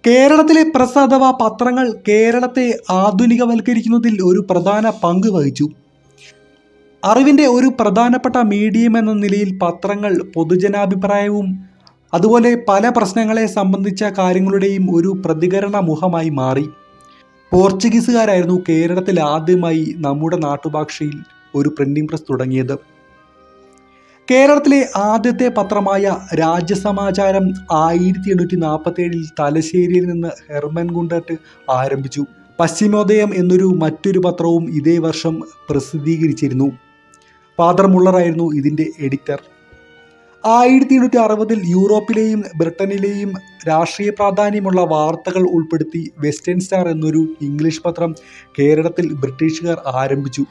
കേരളത്തിലെ പ്രസ് അഥവാ പത്രങ്ങൾ കേരളത്തെ ആധുനികവൽക്കരിക്കുന്നതിൽ ഒരു പ്രധാന പങ്ക് വഹിച്ചു. അറിവിൻ്റെ ഒരു പ്രധാനപ്പെട്ട മീഡിയം എന്ന നിലയിൽ പത്രങ്ങൾ പൊതുജനാഭിപ്രായവും അതുപോലെ പല പ്രശ്നങ്ങളെ സംബന്ധിച്ച കാര്യങ്ങളുടെയും ഒരു പ്രതികരണ മുഖമായി മാറി. പോർച്ചുഗീസുകാരായിരുന്നു കേരളത്തിൽ ആദ്യമായി നമ്മുടെ നാട്ടുഭാഷയിൽ ഒരു പ്രിന്റിംഗ് പ്രസ് തുടങ്ങിയത്. കേരളത്തിലെ ആദ്യത്തെ പത്രമായ രാജ്യസമാചാരം 1847 തലശ്ശേരിയിൽ നിന്ന് ഹെർമൻ ഗുണ്ടർട്ട് ആരംഭിച്ചു. പശ്ചിമോദയം എന്നൊരു മറ്റൊരു പത്രവും ഇതേ വർഷം പ്രസിദ്ധീകരിച്ചിരുന്നു. ഫാദർ മുള്ളറായിരുന്നു ഇതിൻ്റെ എഡിറ്റർ. 1860 യൂറോപ്പിലെയും ബ്രിട്ടനിലെയും രാഷ്ട്രീയ പ്രാധാന്യമുള്ള വാർത്തകൾ ഉൾപ്പെടുത്തി വെസ്റ്റേൺ സ്റ്റാർ എന്നൊരു ഇംഗ്ലീഷ് പത്രം കേരളത്തിൽ ബ്രിട്ടീഷുകാർ ആരംഭിച്ചു.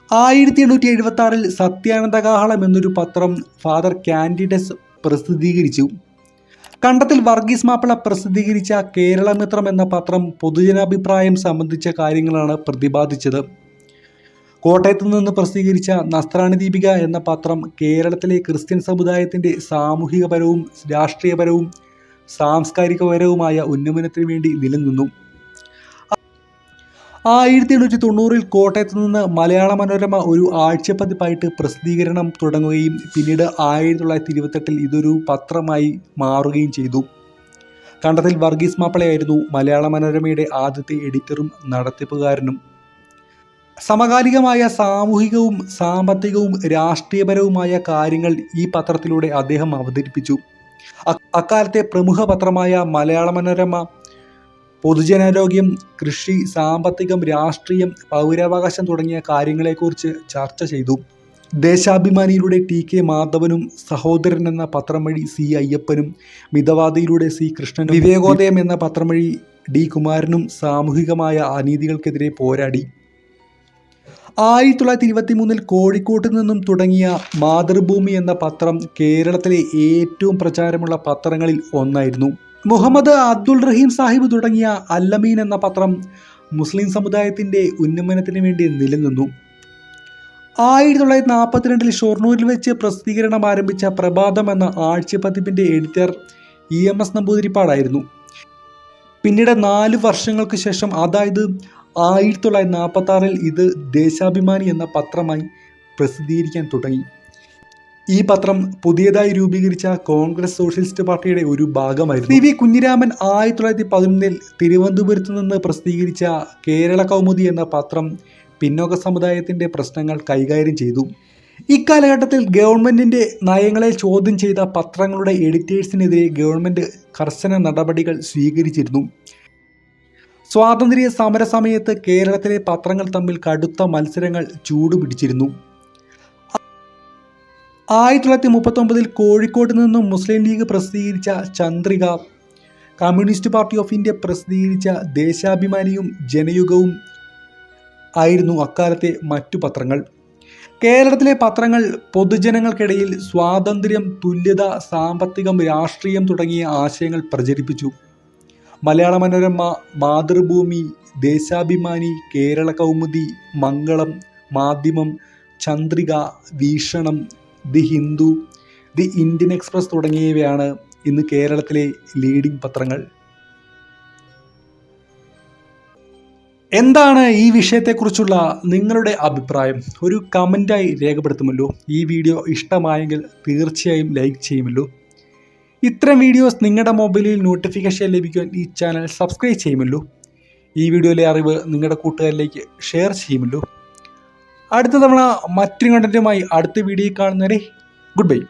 1876 സത്യാനന്ദകാഹളം എന്നൊരു പത്രം ഫാദർ കാൻഡിഡസ് പ്രസിദ്ധീകരിച്ചു. കണ്ടത്തിൽ വർഗീസ് മാപ്പിള പ്രസിദ്ധീകരിച്ച കേരളമിത്രം എന്ന പത്രം പൊതുജനാഭിപ്രായം സംബന്ധിച്ച കാര്യങ്ങളാണ് പ്രതിപാദിച്ചത്. കോട്ടയത്ത് നിന്ന് പ്രസിദ്ധീകരിച്ച നസ്രാണി ദീപിക എന്ന പത്രം കേരളത്തിലെ ക്രിസ്ത്യൻ സമുദായത്തിൻ്റെ സാമൂഹികപരവും രാഷ്ട്രീയപരവും സാംസ്കാരികപരവുമായ ഉന്നമനത്തിനു വേണ്ടി നിലനിന്നു. 1890 കോട്ടയത്ത് നിന്ന് മലയാള മനോരമ ഒരു ആഴ്ചപ്പതിപ്പായിട്ട് പ്രസിദ്ധീകരണം തുടങ്ങുകയും പിന്നീട് 1928 ഇതൊരു പത്രമായി മാറുകയും ചെയ്തു. കണ്ടത്തിൽ വർഗീസ് മാപ്പിളയായിരുന്നു മലയാള മനോരമയുടെ ആദ്യത്തെ എഡിറ്ററും നടത്തിപ്പുകാരനും. സമകാലികമായ സാമൂഹികവും സാമ്പത്തികവും രാഷ്ട്രീയപരവുമായ കാര്യങ്ങൾ ഈ പത്രത്തിലൂടെ അദ്ദേഹം അവതരിപ്പിച്ചു. അക്കാലത്തെ പ്രമുഖ പത്രമായ മലയാള മനോരമ പൊതുജനാരോഗ്യം, കൃഷി, സാമ്പത്തികം, രാഷ്ട്രീയം, പൗരാവകാശം തുടങ്ങിയ കാര്യങ്ങളെക്കുറിച്ച് ചർച്ച ചെയ്തു. ദേശാഭിമാനിയിലൂടെ TK മാധവനും, സഹോദരൻ എന്ന പത്രം വഴി C അയ്യപ്പനും, മിതവാദിയിലൂടെ C കൃഷ്ണനും, വിവേകോദയം എന്ന പത്രം വഴി D കുമാരനും സാമൂഹികമായ അനീതികൾക്കെതിരെ പോരാടി. 1923 കോഴിക്കോട്ട് നിന്നും തുടങ്ങിയ മാതൃഭൂമി എന്ന പത്രം കേരളത്തിലെ ഏറ്റവും പ്രചാരമുള്ള പത്രങ്ങളിൽ ഒന്നായിരുന്നു. മുഹമ്മദ് അബ്ദുൾ റഹീം സാഹിബ് തുടങ്ങിയ അല്ലമീൻ എന്ന പത്രം മുസ്ലിം സമുദായത്തിൻ്റെ ഉന്നമനത്തിന് വേണ്ടി നിലനിന്നു. 1942 ഷൊർണൂരിൽ വെച്ച് പ്രസിദ്ധീകരണം ആരംഭിച്ച പ്രഭാതം എന്ന ആഴ്ചപ്പതിപ്പിൻ്റെ എഡിറ്റർ EMS നമ്പൂതിരിപ്പാടായിരുന്നു. പിന്നീട് 4 വർഷങ്ങൾക്ക് ശേഷം, അതായത് 1946 ഇത് ദേശാഭിമാനി എന്ന പത്രമായി പ്രസിദ്ധീകരിക്കാൻ തുടങ്ങി. ഈ പത്രം പുതിയതായി രൂപീകരിച്ച കോൺഗ്രസ് സോഷ്യലിസ്റ്റ് പാർട്ടിയുടെ ഒരു ഭാഗമായിരുന്നു. CV കുഞ്ഞിരാമൻ 1911 തിരുവനന്തപുരത്ത് നിന്ന് പ്രസിദ്ധീകരിച്ച കേരള കൗമുദി എന്ന പത്രം പിന്നോക്ക സമുദായത്തിൻ്റെ പ്രശ്നങ്ങൾ കൈകാര്യം ചെയ്തു. ഇക്കാലഘട്ടത്തിൽ ഗവൺമെൻറ്റിൻ്റെ നയങ്ങളെ ചോദ്യം ചെയ്ത പത്രങ്ങളുടെ എഡിറ്റേഴ്സിനെതിരെ ഗവൺമെൻറ് കർശന നടപടികൾ സ്വീകരിച്ചിരുന്നു. സ്വാതന്ത്ര്യ സമര സമയത്ത് കേരളത്തിലെ പത്രങ്ങൾ തമ്മിൽ കടുത്ത മത്സരങ്ങൾ ചൂടുപിടിച്ചിരുന്നു. 1939 കോഴിക്കോട്ട് നിന്നും മുസ്ലിം ലീഗ് പ്രസിദ്ധീകരിച്ച Chandrika, communist party of India പ്രസിദ്ധീകരിച്ച ദേശാഭിമാനിയും ജനയുഗവും ആയിരുന്നു അക്കാലത്തെ മറ്റു പത്രങ്ങൾ. കേരളത്തിലെ പത്രങ്ങൾ പൊതുജനങ്ങൾക്കിടയിൽ സ്വാതന്ത്ര്യം, തുല്യത, സാമ്പത്തികം, രാഷ്ട്രീയം തുടങ്ങിയ ആശയങ്ങൾ പ്രചരിപ്പിച്ചു. മലയാള മനോരമ, മാതൃഭൂമി, ദേശാഭിമാനി, കേരള കൗമുദി, മംഗളം, മാധ്യമം, ചന്ദ്രിക, വീക്ഷണം, the Hindu, the Indian express തുടങ്ങിയവയാണ് ഇന്ന് കേരളത്തിലെ ലീഡിംഗ് പത്രങ്ങൾ. എന്താണ് ഈ വിഷയത്തെക്കുറിച്ചുള്ള നിങ്ങളുടെ അഭിപ്രായം? ഒരു കമൻറ്റായി രേഖപ്പെടുത്തുമല്ലോ. ഈ വീഡിയോ ഇഷ്ടമായെങ്കിൽ തീർച്ചയായും ലൈക്ക് ചെയ്യുമല്ലോ. ഇത്തരം വീഡിയോസ് നിങ്ങളുടെ മൊബൈലിൽ നോട്ടിഫിക്കേഷൻ ലഭിക്കുവാൻ ഈ ചാനൽ സബ്സ്ക്രൈബ് ചെയ്യുമല്ലോ. ഈ വീഡിയോയിലെ അറിവ് നിങ്ങളുടെ കൂട്ടുകാരിലേക്ക് ഷെയർ ചെയ്യുമല്ലോ. അടുത്ത തവണ മറ്റൊരു കണ്ടന്റുമായി അടുത്ത വീഡിയോയിൽ കാണുന്നവരെ ഗുഡ് ബൈ.